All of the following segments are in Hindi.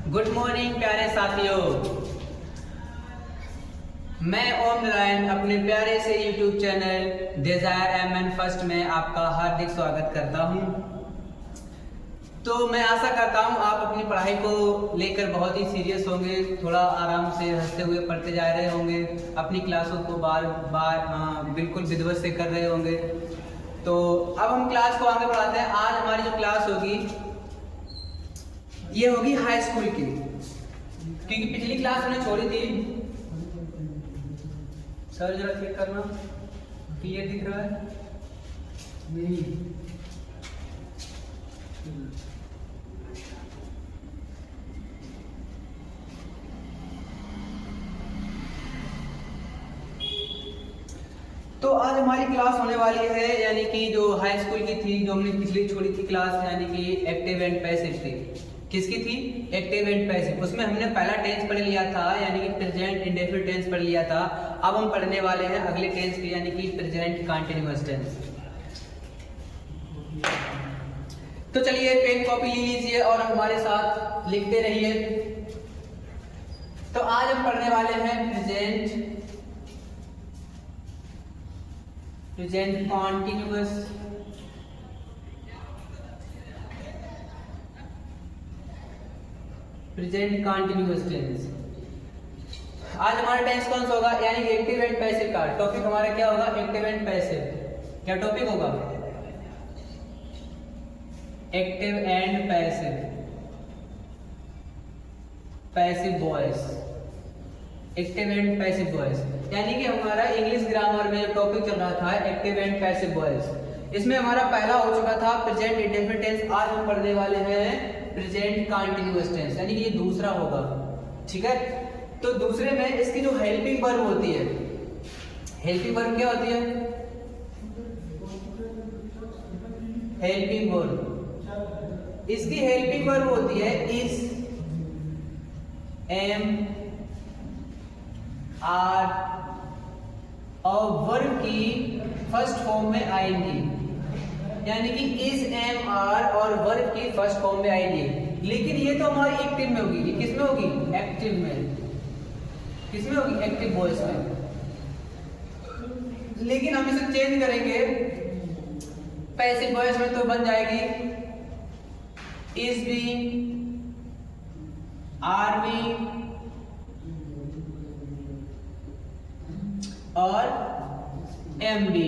गुड मॉर्निंग प्यारे साथियों, मैं ओम नारायण अपने प्यारे से YouTube channel desire MN first में आपका हार्दिक स्वागत करता हूं। तो मैं आशा करता हूं आप अपनी पढ़ाई को लेकर बहुत ही सीरियस होंगे, थोड़ा आराम से हंसते हुए पढ़ते जा रहे होंगे, अपनी क्लासों को बार बार बिल्कुल विधिवत से कर रहे होंगे। तो अब हम क्लास को आगे बढ़ाते हैं। आज हमारी जो क्लास होगी ये होगी हाई स्कूल की, क्योंकि पिछली क्लास हमने छोड़ी थी। सर जरा चेक करना, क्लियर दिख रहा है? नहीं। तो आज हमारी क्लास होने वाली है, यानी कि जो हाई स्कूल की थी, जो हमने पिछली छोड़ी थी क्लास, यानी कि एक्टिव एंड पैसिव थी। किसकी थी? Active and passive. उसमें हमने पहला टेंस पढ़ लिया था, यानी कि प्रेजेंट इंडेफिनिट टेंस पढ़ लिया था। अब हम पढ़ने वाले हैं अगले टेंस की, यानी कि प्रेजेंट कंटीन्यूअस टेंस। तो चलिए पेन कॉपी ले लीजिए और हमारे साथ लिखते रहिए। तो आज हम पढ़ने वाले हैं प्रेजेंट कंटीन्यूअस टेंस। आज हमारा टेंस कौन सा होगा? यानी कि एक्टिव एंड पैसिव का टॉपिक हमारा क्या होगा? Active and passive. क्या टॉपिक होगा? Active and passive voice. Active and passive voice यानी कि हमारा इंग्लिश ग्रामर में जो टॉपिक चल रहा था एक्टिव एंड पैसिव वॉइस, इसमें हमारा पहला हो चुका था प्रेजेंट इंडेफिनिट टेंस। आज हम पढ़ने वाले हैं प्रेजेंट कंटीन्यूअस टेंस, यानी कि ये दूसरा होगा। ठीक है, तो दूसरे में इसकी जो हेल्पिंग वर्ब होती है, हेल्पिंग वर्ब क्या होती है? हेल्पिंग वर्ब, इसकी हेल्पिंग वर्ब होती है इज, एम, आर और वर्ब की फर्स्ट फॉर्म में आएंगी, यानी कि इज, एम, आर और वर्ब की फर्स्ट फॉर्म में आएंगी। लेकिन ये तो हमारी एक्टिव में होगी। ये किस में होगी? एक्टिव में। किस में होगी? एक्टिव वॉइस में। लेकिन हम इसे चेंज करेंगे पैसिव वॉइस में, तो बन जाएगी इज बी, आर बी और एम बी।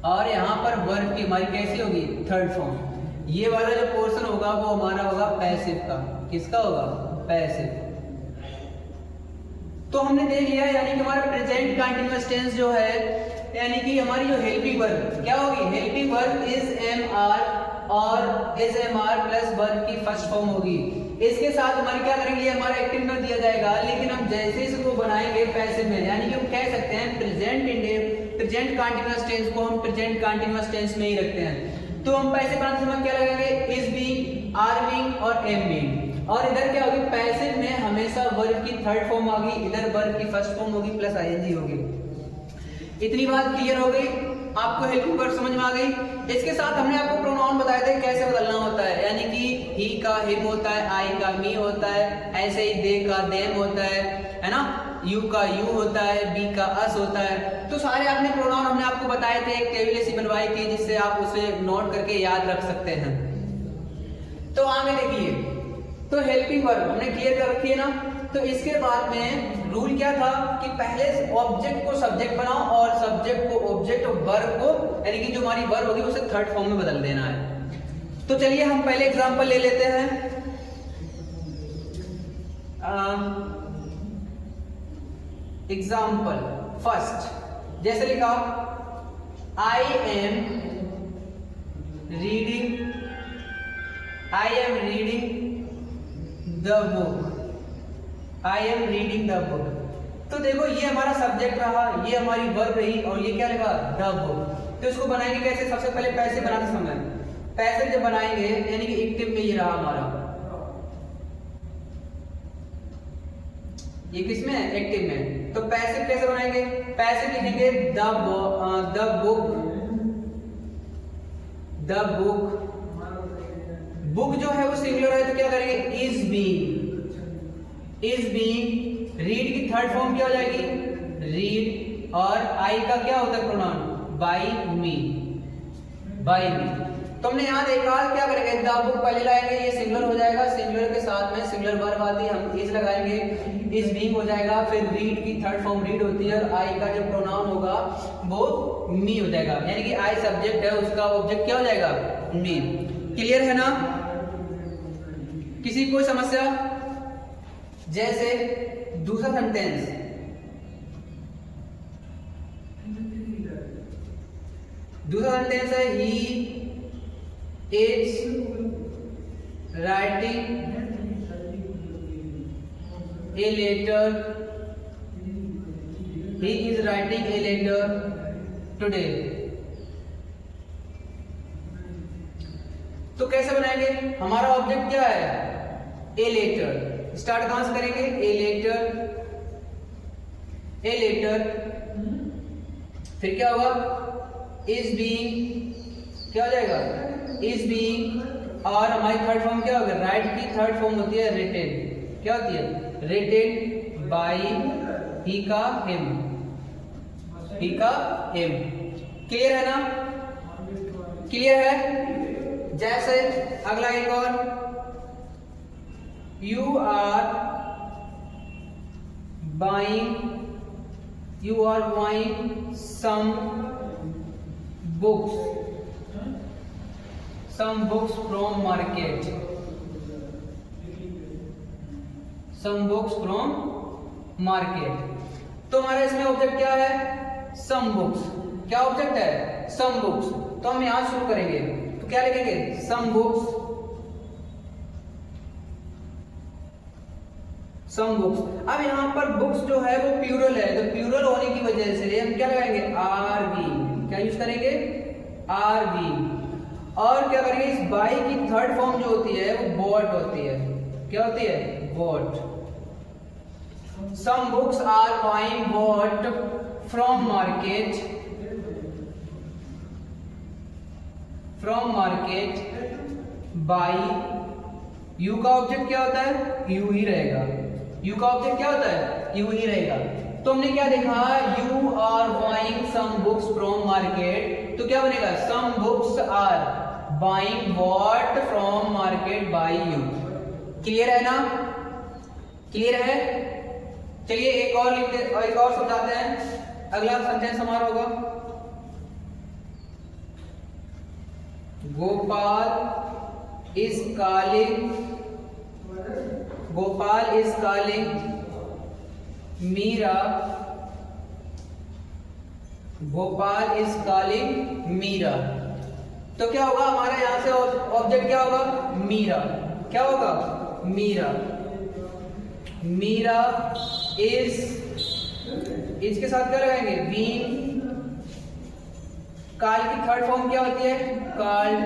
और यहां पर वर्ब की हमारी कैसी होगी? Third form. ये वाला जो पोर्शन होगा वो हमारा होगा पैसिव का। किसका होगा? पैसिव। तो हमने देख लिया, यानी कि हमारा प्रेजेंट कंटीन्यूअस टेंस जो है, यानी कि हमारी जो हेल्पिंग वर्ब क्या होगी? Helping verb is, am, are और is, am, are plus verb की फर्स्ट फॉर्म होगी। इसके साथ हमारे क्या करेंगे? हमारा एक्टिव में दिया जाएगा, लेकिन हम जैसे इसको बनाएंगे पैसिव में, यानी कि हम कह सकते हैं प्रेजेंट कंटीन्यूअस टेंस को हम प्रेजेंट कंटीन्यूअस टेंस में ही रखते हैं। तो हम पैसिव बनाते समय क्या लगाएंगे? इज बी, आर बी और एम बी। और इधर क्या होगी? पैसिव में हमेशा वर्ब की थर्ड फॉर्म होगी, इधर वर्ब की फर्स्ट फॉर्म होगी प्लस आईएनजी होगी। इतनी बात क्लियर हो गई? आपको हेल्पिंग वर्ब समझ में आ गई? इसके साथ हमने आपको प्रोनाउन बताए थे कैसे बदलना होता है, यानी कि ही का हिम होता है, आई का मी होता है, ऐसे ही दे का देम होता है ना, यू का यू होता है, बी का अस होता है। तो सारे आपने प्रोनाउन हमने आपको बताए थे, एक टेबल ऐसी बनवाई थी जिससे आप उसे नोट करके याद रख सकते हैं। तो आगे देखिए, तो हेल्पिंग वर्ब हमने क्लियर कर रखी है ना। तो इसके बाद में रूल क्या था कि पहले ऑब्जेक्ट को सब्जेक्ट बनाओ और सब्जेक्ट को ऑब्जेक्ट और वर्ब को, यानी कि जो हमारी वर्ब होगी उसे थर्ड फॉर्म में बदल देना है। तो चलिए हम पहले एग्जांपल ले लेते हैं। एग्जांपल फर्स्ट, जैसे लिखा I am reading the book. I am reading the book. तो देखो ये हमारा सब्जेक्ट रहा, ये हमारी वर्ब रही और ये क्या लगा? The book. तो इसको बनाएंगे कैसे? सबसे पहले पैसिव बनाते समय, पैसिव जब बनाएंगे यानी कि एक्टिव में ये रहा हमारा ये किसमें है? एक्टिव में। तो पैसिव कैसे बनाएंगे? पैसिव लिखेंगे द बुक। बुक जो है वो सिंगुलर है तो क्या करेंगे? Is being. Is being. Read की थर्ड फॉर्म क्या हो जाएगी? रीड। और आई का क्या होता है प्रोनाउन? By me. बाई मी। तो हमने यहाँ देखा क्या करेंगे? द बुक पहले लाएंगे, ये सिंगुलर हो जाएगा, सिंगुलर के साथ में सिंगुलर वर्ब आती है, हम इज लगाएंगे, इज बीइंग हो जाएगा। फिर रीड की थर्ड फॉर्म रीड होती है और आई का जो प्रोनाउन होगा वो मी हो जाएगा, यानी कि आई सब्जेक्ट है, उसका ऑब्जेक्ट क्या हो जाएगा? मी। क्लियर है ना? किसी कोई समस्या? जैसे दूसरा सेंटेंस, है ही is writing a letter. He is writing a letter today. तो कैसे बनाएंगे? हमारा ऑब्जेक्ट क्या है? A letter. स्टार्ट कहां से करेंगे? A letter. A letter. फिर क्या होगा? इज बीइंग क्या हो जाएगा? Is being. और हमारी थर्ड फॉर्म क्या होगा? राइट की थर्ड फॉर्म होती है रिटेन। क्या होती है? रिटेन बाय ही का हिम। ही का हिम। क्लियर है ना? क्लियर है? जैसे अगला एक और, you are buying some books from market. Some books from market. तो हमारा इसमें ऑब्जेक्ट क्या है? some books. क्या ऑब्जेक्ट है? some books. तो हम यहां शुरू करेंगे, तो क्या लिखेंगे? some books. some books. अब यहां पर बुक्स जो है वो प्लूरल है, तो प्लूरल होने की वजह से हम क्या लगाएंगे? Are being. क्या यूज करेंगे? Are being. और क्या करेंगे? इस बाई की थर्ड फॉर्म जो होती है वो बॉट होती है। क्या होती है? Bought. Some books are buying bought from market. From market by. You का ऑब्जेक्ट क्या होता है? यू ही रहेगा। यू का ऑब्जेक्ट क्या होता है? यू ही रहेगा। तो हमने क्या देखा? You are buying some books from market, तो क्या बनेगा? Some books are buying bought from market by you. Clear है ना? क्लियर है? चलिए एक और लिखते, एक और समझाते हैं। अगला सेंटेंस हमारा होगा, Gopal is calling Meera. Gopal is calling Meera. तो क्या होगा? हमारा यहां से ऑब्जेक्ट क्या होगा? मीरा। क्या होगा? मीरा। मीरा इज के साथ क्या लगाएंगे? बीइंग। काल की थर्ड फॉर्म क्या होती है? काल्ड।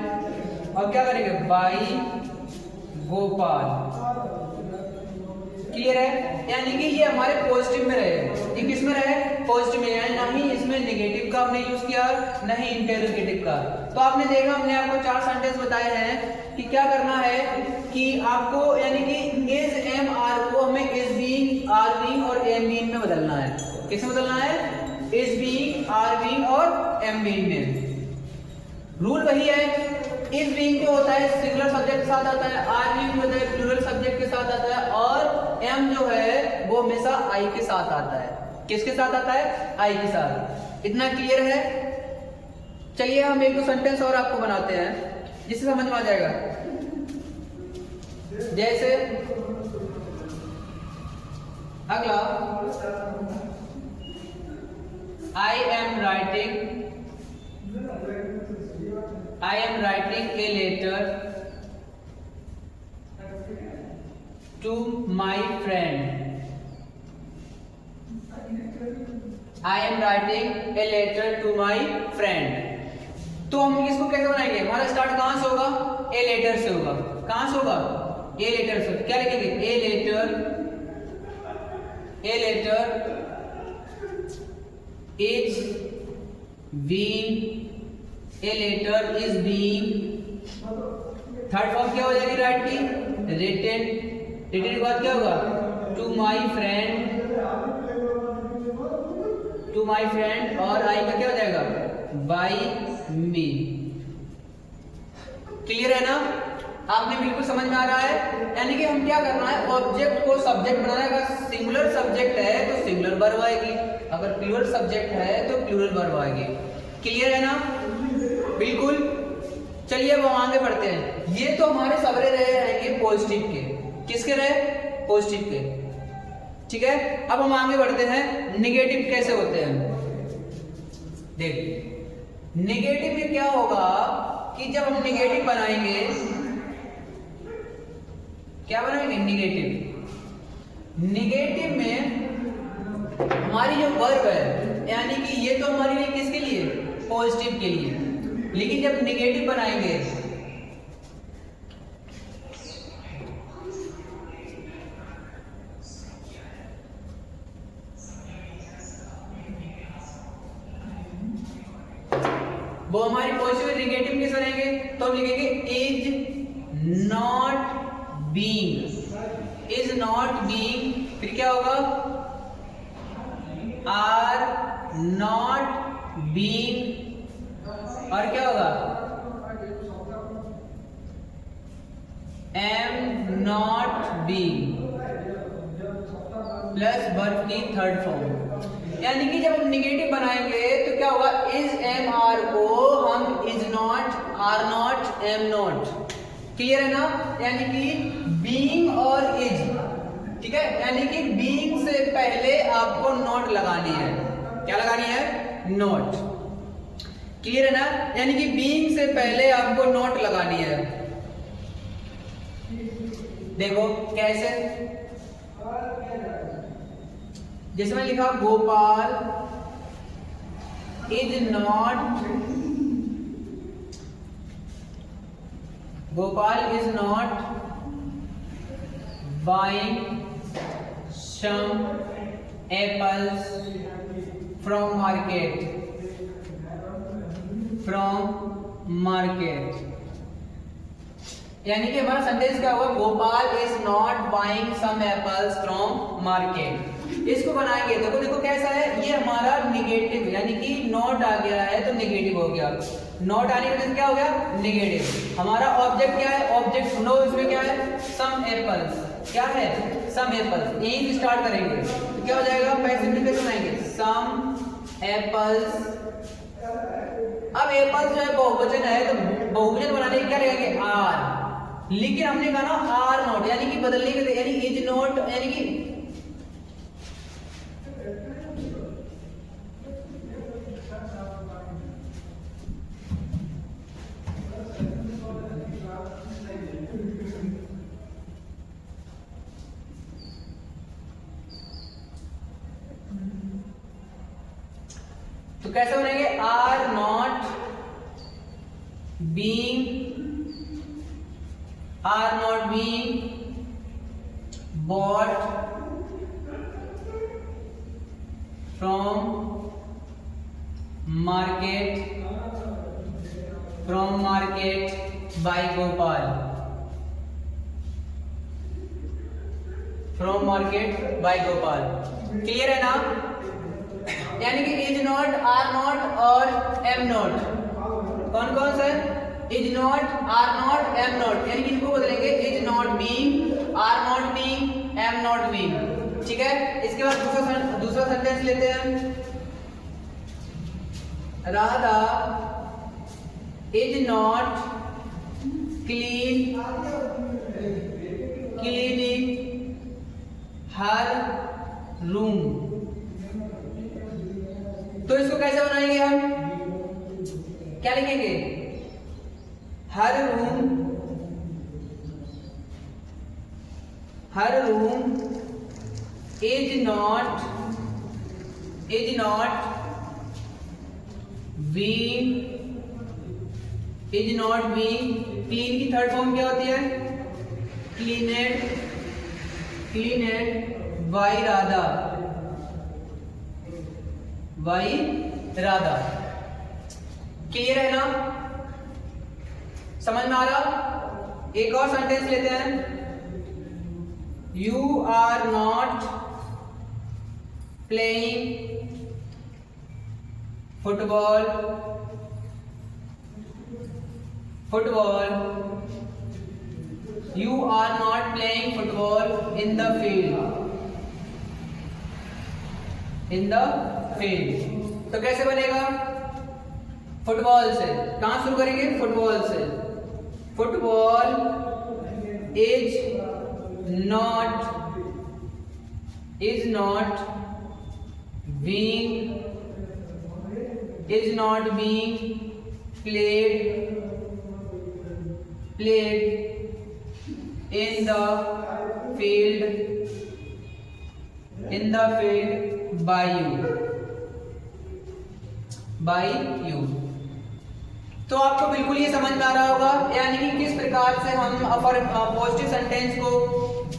और क्या करेंगे? बाई गोपाल। क्लियर है? यानी कि ये हमारे पॉजिटिव में रहे, ये किस में रहे? पॉजिटिव में, यानी ना ही इसमें नेगेटिव का हमने यूज किया ना ही इंटेरोगेटिव का। तो आपने देखा, हमने आपको 4 सेंटेंस बताए हैं कि क्या करना है कि आपको, यानी कि इज एम आर को हमें इज बीइंग, आर बीइंग और एम बीइंग में बदलना है। किसमें बदलना है? इज बीइंग, आर बीइंग और एम बीइंग में। रूल वही है। इज बीइंग जो होता है सिंगुलर सब्जेक्ट के साथ आता है, आर बीइंग होता है प्लूरल सब्जेक्ट के साथ आता है, और एम जो है वो हमेशा आई के साथ आता है। किसके साथ आता है? आई के साथ। इतना क्लियर है? चलिए हम एक दो सेंटेंस और आपको बनाते हैं जिससे समझ में आ जाएगा। जैसे अगला, I am writing a letter to my friend. I am writing a letter to my friend। तो हम इसको कैसे बनाएंगे? हमारा स्टार्ट कहां से होगा? ए लेटर से होगा। कहां से होगा? ए लेटर से। क्या लिखेंगे? A letter a letter is being, a letter is being, third form क्या हो जाएगी राइट की, रिटन, रिटन के बाद क्या होगा, टू माई फ्रेंड, और आई का क्या हो जाएगा, बाई मी। क्लियर है ना, आपने बिल्कुल समझ में आ रहा है। यानी कि हम क्या करना है, ऑब्जेक्ट को सब्जेक्ट बनाना है। अगर सिंगुलर सब्जेक्ट है तो सिंगुलर वर्ब आएगी, अगर प्लूरल सब्जेक्ट है तो प्लूरल वर्ब आएगी। क्लियर है ना, बिल्कुल। चलिए अब हम आगे बढ़ते हैं। ये तो हमारे सबरे रहे रहेंगे पॉजिटिव के, किसके रहे, पॉजिटिव के, ठीक है। अब हम आगे बढ़ते हैं, निगेटिव कैसे होते हैं। देख निगेटिव में क्या होगा कि जब हम निगेटिव बनाएंगे, क्या बनाएंगे, निगेटिव में हमारी जो वर्ब है, यानी कि ये तो हमारे लिए किसके लिए, पॉजिटिव के लिए, लेकिन जब निगेटिव बनाएंगे वो हमारी पॉजिटिव निगेटिव किस रहेंगे, तो हम लिखेंगे is not being, is not being, फिर क्या होगा, आर नॉट बीइंग, और क्या होगा, M not being, plus verb की थर्ड फॉर्म। यानी कि जब हम निगेटिव बनाएंगे तो क्या होगा, इज एम आर को हम is not, are not, am not. Clear है ना, यानी कि बीइंग और इज, ठीक है, यानी कि बीइंग से पहले आपको नॉट लगानी है, क्या लगानी है, नॉट। क्लियर है ना, यानी कि बीइंग से पहले आपको नॉट लगानी है। देखो कैसे, जैसे मैं लिखा Gopal is not, Gopal is not buying some apples from market, यानी कि हमारा सेंटेंस क्या होगा, Gopal is not buying some apples from market. इसको बनाएंगे, देखो देखो कैसा है, ये हमारा निगेटिव, यानी कि नॉट आ गया है तो निगेटिव हो गया, नॉट आने की वजह से क्या हो गया, निगेटिव। हमारा ऑब्जेक्ट क्या है, ऑब्जेक्ट नो, इसमें क्या है, सम एप्पल्स, क्या है, सम एप्पल्स, यहीं से स्टार्ट करेंगे तो क्या हो जाएगा, पैसिव में कैसे बनाएंगे, सम एप्पल्स। अब एप्पल्स जो है बहुवचन है, तो बहुवचन बनाने के क्या लगेंगे, आर, लेकिन हमने कहा ना आर नॉट, यानी कि बदलने के, यानी इज नॉट, यानी कि तो कैसे बनेंगे, are not being, are not being bought from market by Gopal, from market by Gopal. Clear है ना, यानी कि इज नॉट, आर नॉट और एम नॉट, कौन कौन सा है, is not, are not, am not, यानी कि इनको बदलेंगे, is not being, are not being, am not being, ठीक है। इसके बाद दूसरा सेंटेंस लेते हैं, Radha is not cleaning her room. तो इसको कैसे बनाएंगे हम, क्या लिखेंगे, her room is not being, clean की थर्ड फॉर्म क्या होती है, cleaned by Radha, by Radha. Clear है ना, समझ में आ रहा। एक और सेंटेंस लेते हैं, you are not playing football, football, you are not playing football in the field, in the field. तो कैसे बनेगा, फुटबॉल से, कहां शुरू करेंगे, फुटबॉल से। Football is not being played in the field by you। तो आपको बिल्कुल ये समझ में आ रहा होगा, यानी कि किस प्रकार से हम पॉजिटिव सेंटेंस को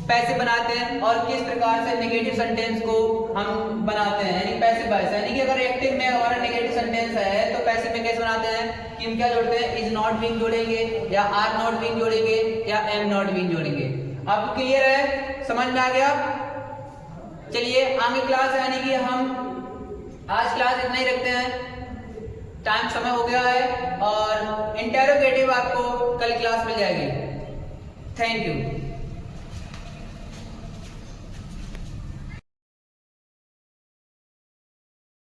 पैसे बनाते हैं और किस प्रकार से नेगेटिव सेंटेंस को हम बनाते हैं, यानी पैसिव वॉइस। यानी कि अगर एक्टिव में हमारा नेगेटिव सेंटेंस है तो पैसिव में कैसे बनाते हैं कि हम क्या जोड़ते हैं, इज नॉट बीइंग जोड़ेंगे या आर नॉट बीइंग जोड़ेंगे या एम नॉट बीइंग जोड़ेंगे। आपको क्लियर है, समझ में आ गया। चलिए आगे क्लास, यानी कि हम आज क्लास इतना ही रखते हैं, टाइम समय हो गया है और इंटेरोगेटिव आपको कल क्लास मिल जाएगी। Thank you.